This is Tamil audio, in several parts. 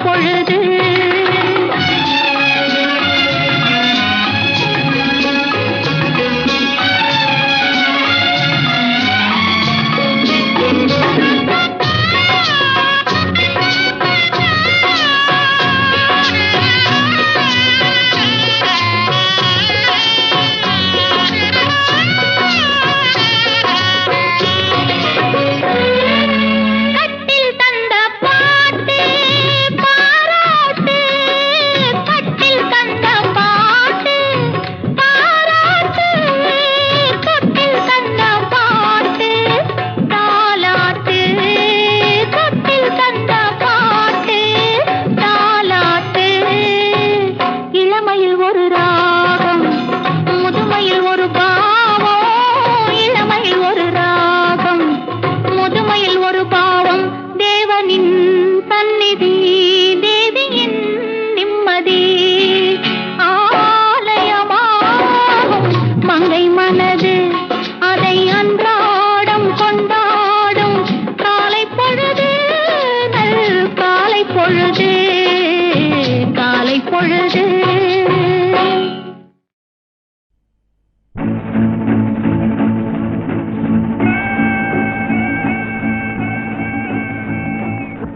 பொழுது.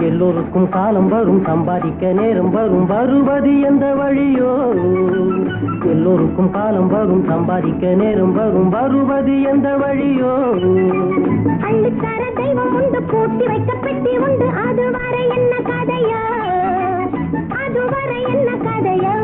எல்லோருக்கும் காலம் வரும், சம்பாதிக்க நேரம் வரும், வருவது எந்த வழியோ? எல்லோருக்கும் காலம் வரும், சம்பாதிக்க நேரம் வரும், வருவது எந்த வழியோ? அள்ளித்தர தெய்வம் உண்டு, பூட்டி வைக்க பெட்டி உண்டு, அதுவரை என்ன கதையோ? அதுவரை என்ன கதையோ?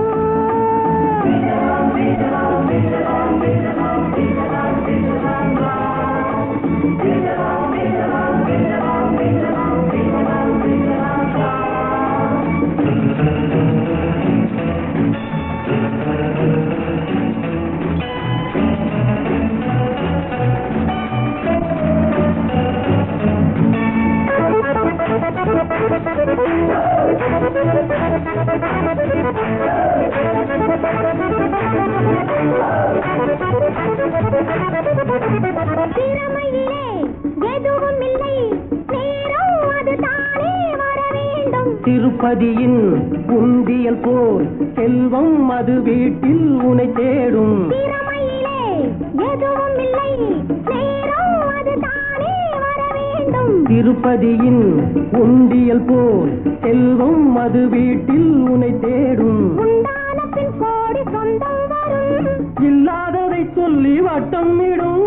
திறமையிலே எதுவும் இல்லை, நேரம் அது தானே வர வேண்டும். திருப்பதியின் உண்டியல் போல் செல்வம் அது வீட்டில் உனை தேடும். திறமையிலே எதுவும் இல்லை, நேரம் அது தானே வர வேண்டும். திருப்பதியின் உண்டியல் போல் செல்வம் அது வீட்டில் உனை தேடும். உண்டான பின் கோடி சொந்தம் வரும், இல்லாததை சொல்லி வட்டம் இடும்.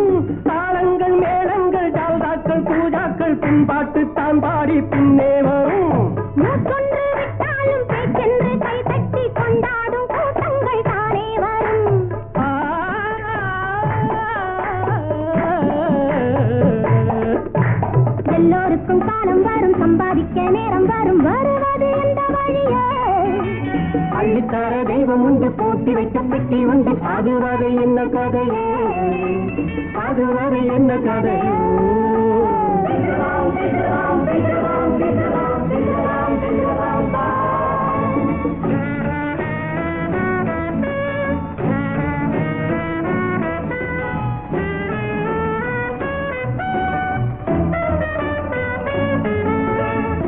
தாளங்கள் மேளங்கள் ஜால்தாக்கள் பூஜாக்கள் பின்பாட்டு தான் பாடி பின்னே வரும். மூச்சொன்று விட்டாலும் பேச்சென்று கை தட்டி கொண்டாடும் கூட்டங்கள் தானே வரும். எல்லோருக்கும் காலம் வரும், சம்பாதிக்க நேரம் வரும், வருவது எந்த வழியோ? அள்ளித்தர தெய்வம் உண்டு, பூட்டி வைக்க பெட்டி உண்டு, அதுவரை என்ன கதையோ? அதுவரை என்ன கதையோ?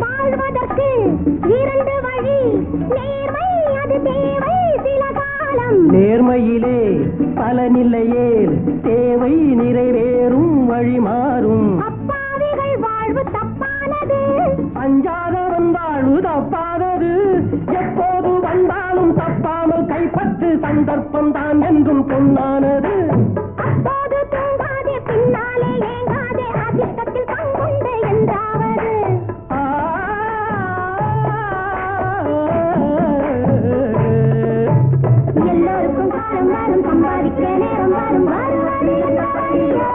வாழ்வதற்கு இரண்டு வழி, நேர்மை அது தேவை சில காலம். நேர்மையிலே பலனில்லையே, தேவை நிறைவேறும் வழி மாறும். அப்பாவிகள் வாழ்வு தப்பானது, அஞ்சாதவன் வாழ்வு தப்பாதது. எப்போது வந்தாலும் தப்பாமல் கைப்பற்று, சந்தர்ப்பம் தான் என்றும் பொன்னானது. அப்போது தூங்காதே, பின்னாலே ஏங்காதே, அதிர்ஷ்டத்தில் பங்குண்டு என்றாவது. எல்லோருக்கும் காலம் வரும், சம்பாதிக்க நேரம் வரும், வருவது என்ன வழியோ?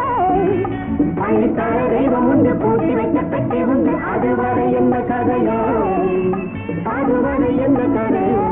அள்ளித்தர தெய்வம் உண்டு, பூட்டி வைக்க பெட்டி உண்டு, அதுவரை என்ன கதையோ? அதுவரை என்ன கதையோ?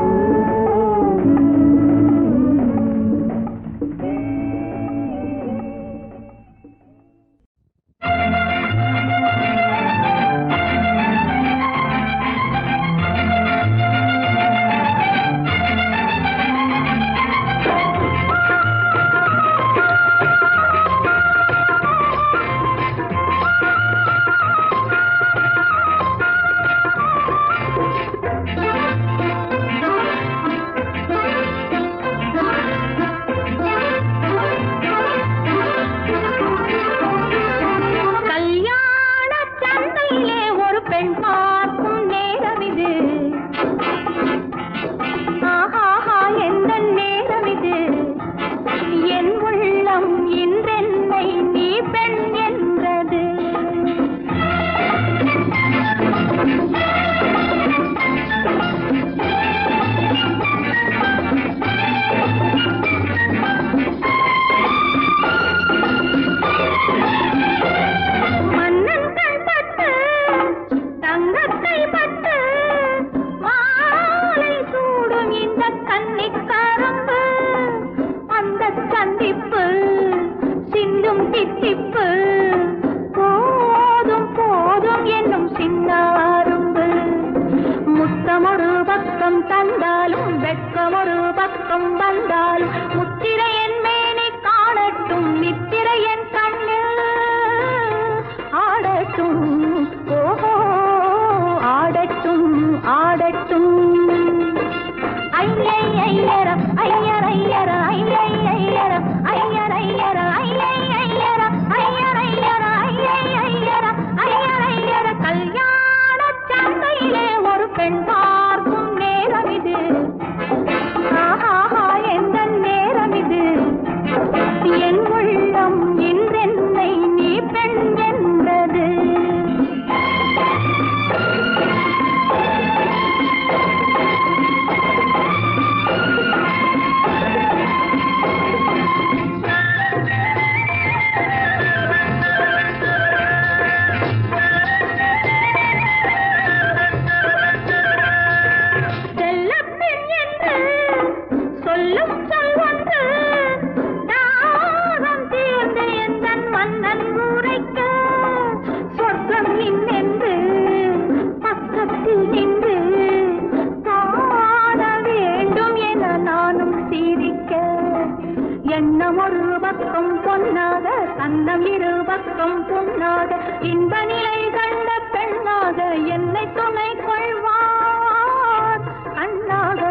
அன்னம் இரு பக்கம் புண்ணாக இன்ப நிலை கண்ட பெண்ணாக என்னை துணை கொள்வார் கண்ணாக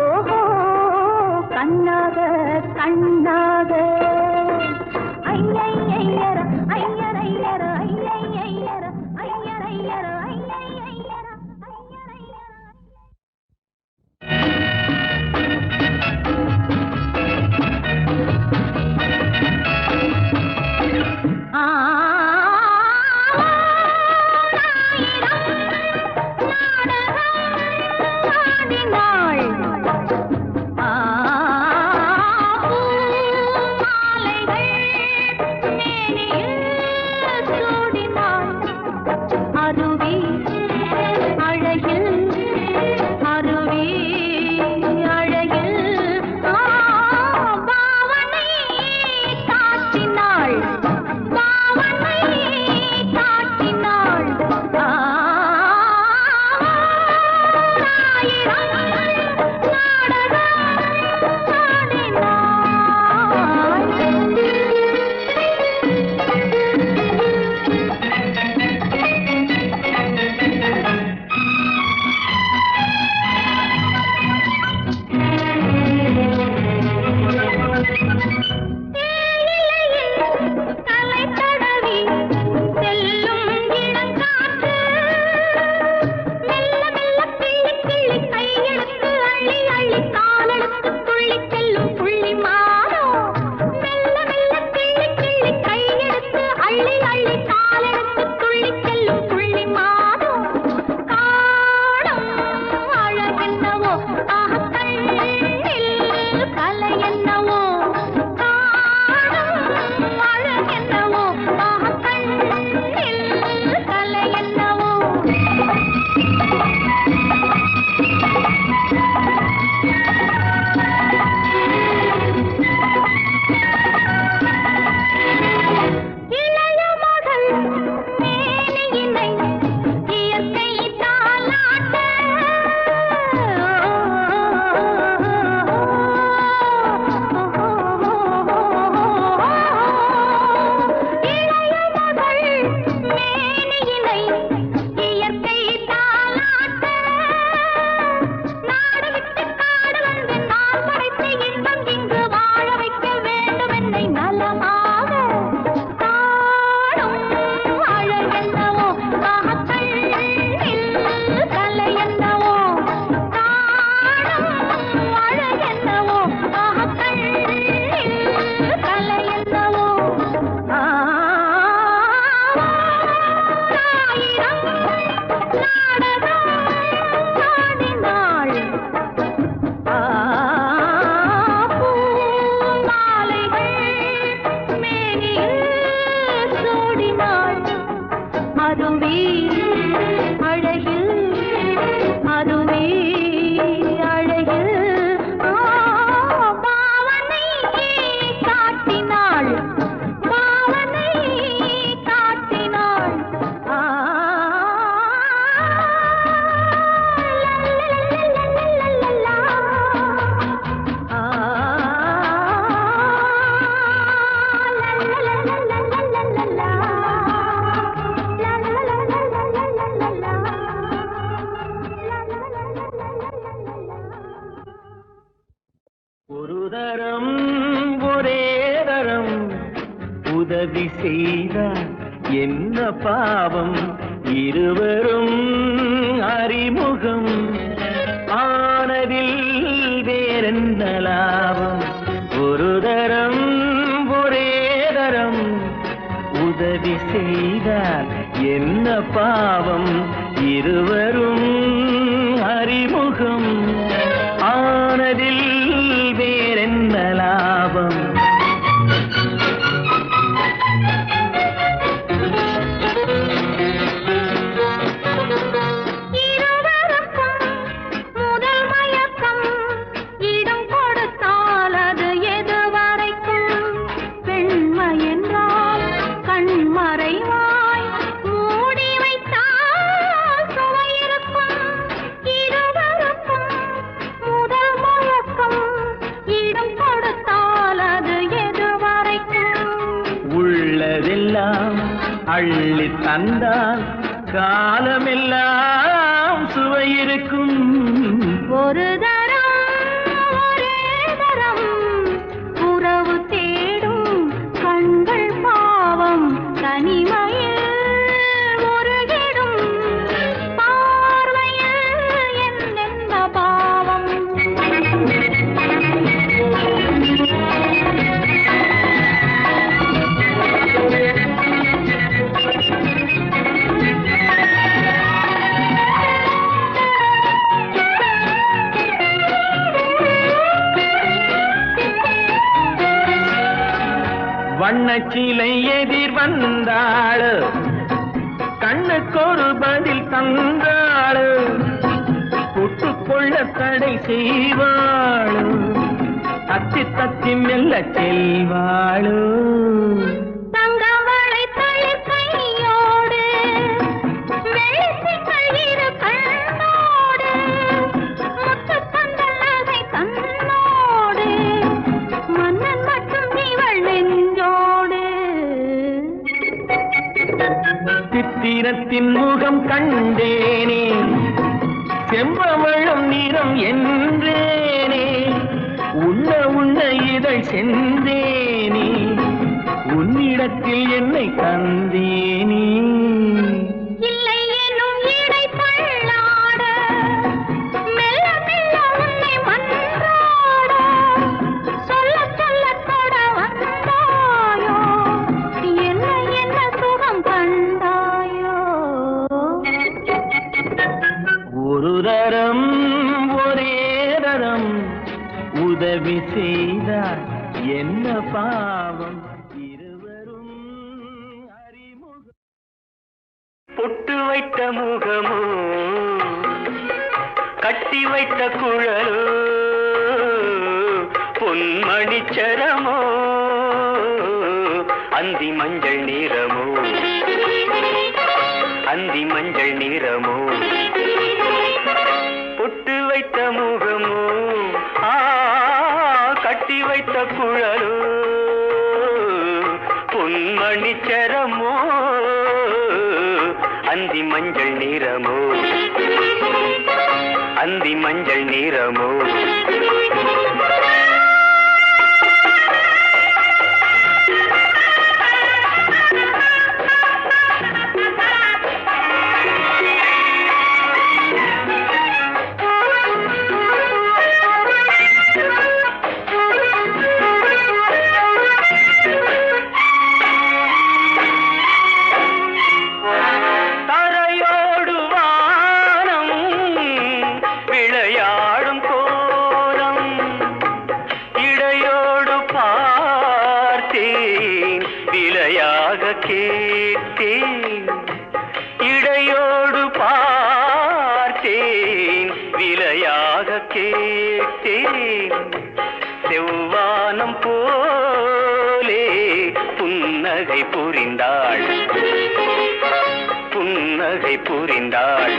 ஓஹோ கண்ணாக கண்ணாக ஐயையையர ஐயரையர ஐயையையர ஐயரையர ஐயையையர ஐயரையர உதவி செய்தார் என்ன பாவம் இருவரும் அறிமுகம் ஆனதில் வேறென்ன லாபம் ஒரு தரம் ஒரே தரம் உதவி செய்தார் என்ன பாவம் இருவரும் அறிமுகம் ஆனதில் வேறென்ன லாபம் அள்ளி தந்தால் காலமெல்லாம் சுவை இருக்கும். ஒரு தரம் ஒரே தரம் உறவு தேடும் கண்கள் பாவம் தனிமையில் முருகிடும் பார்வையில் என்னென்ன பாவம். வண்ணச்சிலை எதிர் வந்தாள், கண்ணுக்கொரு பதில் தந்தாள், புட்டுக்கொள்ள தடை செய்வாள், தத்தி தத்தி மெல்ல செல்வாள். தங்கவளை தளிர் கையோடு வெள்ளித்திங்கள் இரு கண்ணோடு முத்து பந்தல் நகை கண்ணோடு மன்னன் மட்டும் இவள் நெஞ்சோடு. சித்திரத்தின் முகம் கண்டேனே, செம்பவளம் நிறம் என்றேனே, உண்ண உண்ண இதழ் சென்றேனே, உன்னிடத்தில் என்னை தந்தேனே. இல்லை எனும் இடை தள்ளாட மெல்ல மெல்ல உன்னை மன்றாட சொல்ல சொல்ல தொட வந்தாயோ என்ன என்ன சுகம் கண்டாயோ. ஒரு தரம் ஒரே தரம் உதவி செய்தார் என்ன பாவம், இருவரும் அறிமுகம். பொட்டு வைத்த முகமோ கட்டி வைத்த குழலோ பொன்மணிச்சரமோ அந்தி மஞ்சள் நிறமோ, அந்தி மஞ்சள் நிறமோ. பொட்டு வைத்த முகமோ கட்டி வைத்த குழலோ பொன்மணிச்சரமோ அந்தி மஞ்சள் நிறமோ, அந்தி மஞ்சள் நிறமோ. கேட்டேன் இடையோடு பார்த்தேன் விலையாக கேட்டேன் செவ்வானம் போலே புன்னகை புரிந்தாள், புன்னகை புரிந்தாள்.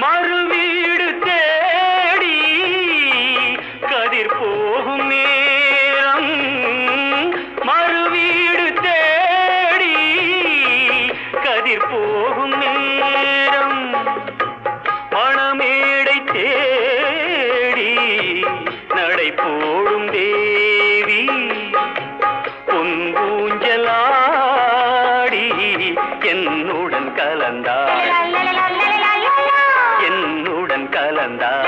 மறுவீடு தேடி கதிர் போகும் நேரம், மறுவீடு தேடி கதிர் போகும் நேரம், மணமேடை தேடி நடை போடும் தேவி பொன்பூஞ்சலாடி என்னுடன் கலந்தாள், என்னுடன் கலந்தாள்.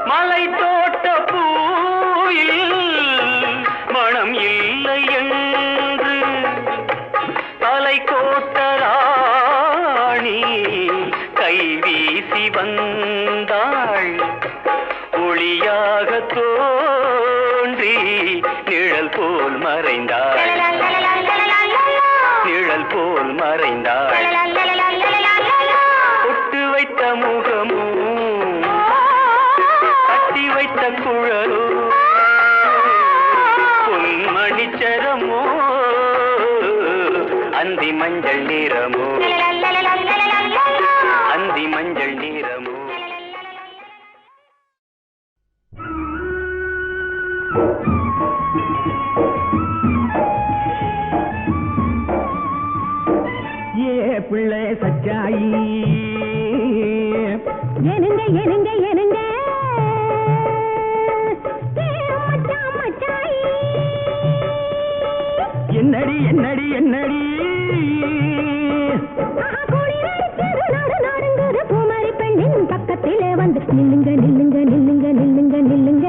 மலை தோட்ட பூவில் மனம் இல்லை என்று தலை கோட்ட ராணி கை வீசி வீசி வந்தாள் ஒளியாக தோன்றி நிழல் போல் மறைந்தாள் நிழல் போல் மறைந்தாள் ஒட்டு வைத்த முகமும் கட்டி வைத்த குழலோ பொன்மணிச்சரமோ அந்தி மஞ்சள் நிறமோ அந்தி மஞ்சள் நிறமோ பிள்ளை சச்சாயி எனங்க எனங்க எனங்க என்னடி என்னடி என்னடி பூமாரி பெண்ணின் பக்கத்திலே வந்து நில்லுங்க நில்லுங்க நில்லுங்க நில்லுங்க நில்லுங்க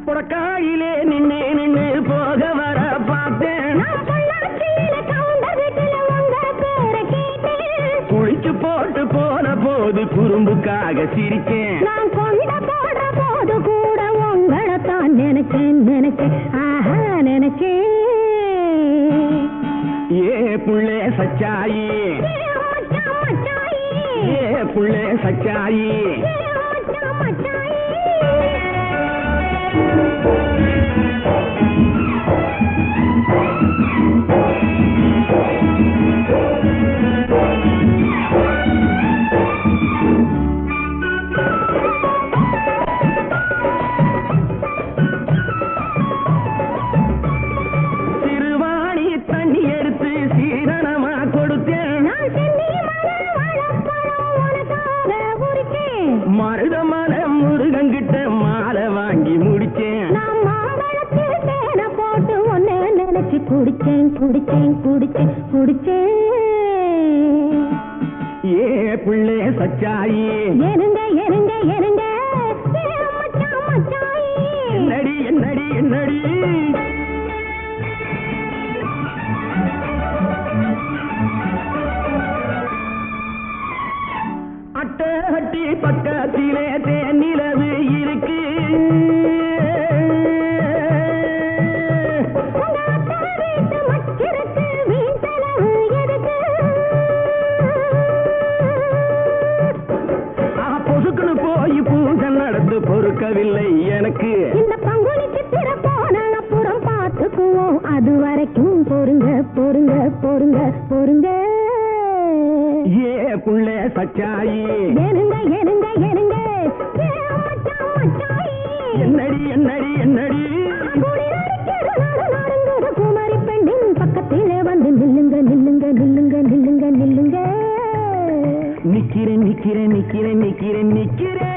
புறக்காயிலே நின்று நின்று போக வர பார்த்தேன் குளிச்சு போட்டு போன போது குறும்புக்காக சிரிச்சேன் நான் கொண்ட போட போது கூட உங்களைத்தான் நினைச்சேன் நினைச்சேன் ஆஹா நினைச்சேன் ஏ புள்ளே சச்சாயி ஏ புள்ளே சச்சாயி சிறுவாணி தண்ணி எடுத்து சீரணமா கொடுத்தேன் மருதமான முருகங்கிட்ட மாலை வாங்கி முடிச்சேன் போட்டு ஒன்னு நினைச்சு குடிச்சேன் குடிச்சேன் குடிச்சேன் குடிச்சேன் ஏ பிள்ளை சச்சாயி எருங்க எருங்க எருங்க என்னடி என்னடி என்னடி அட்டை ஹட்டி பக்கத்திலே தேனிலவு இருக்கு பொசுக்குன்னு போய் பூஜை நடந்து பொறுக்கவில்லை எனக்கு இந்த பங்குனி சித்திர போன அப்புறம் பார்த்துக்குவோம் அது வரைக்கும் பொறுங்க பொறுங்க பொறுங்க பொறுங்க ஏ புள்ளே சச்சாயி எருங்க எருங்க எருங்க என்னடி என்னடி என்னடி குமாரி பெண்ணின் பக்கத்திலே வந்து நில்லுங்க நில்லுங்க நில்லுங்க நில்லுங்க நில்லுங்க நிக்கிறேன் நிக்கிறேன் நிக்கிறேன் நிக்கிறேன் நிக்கிறேன்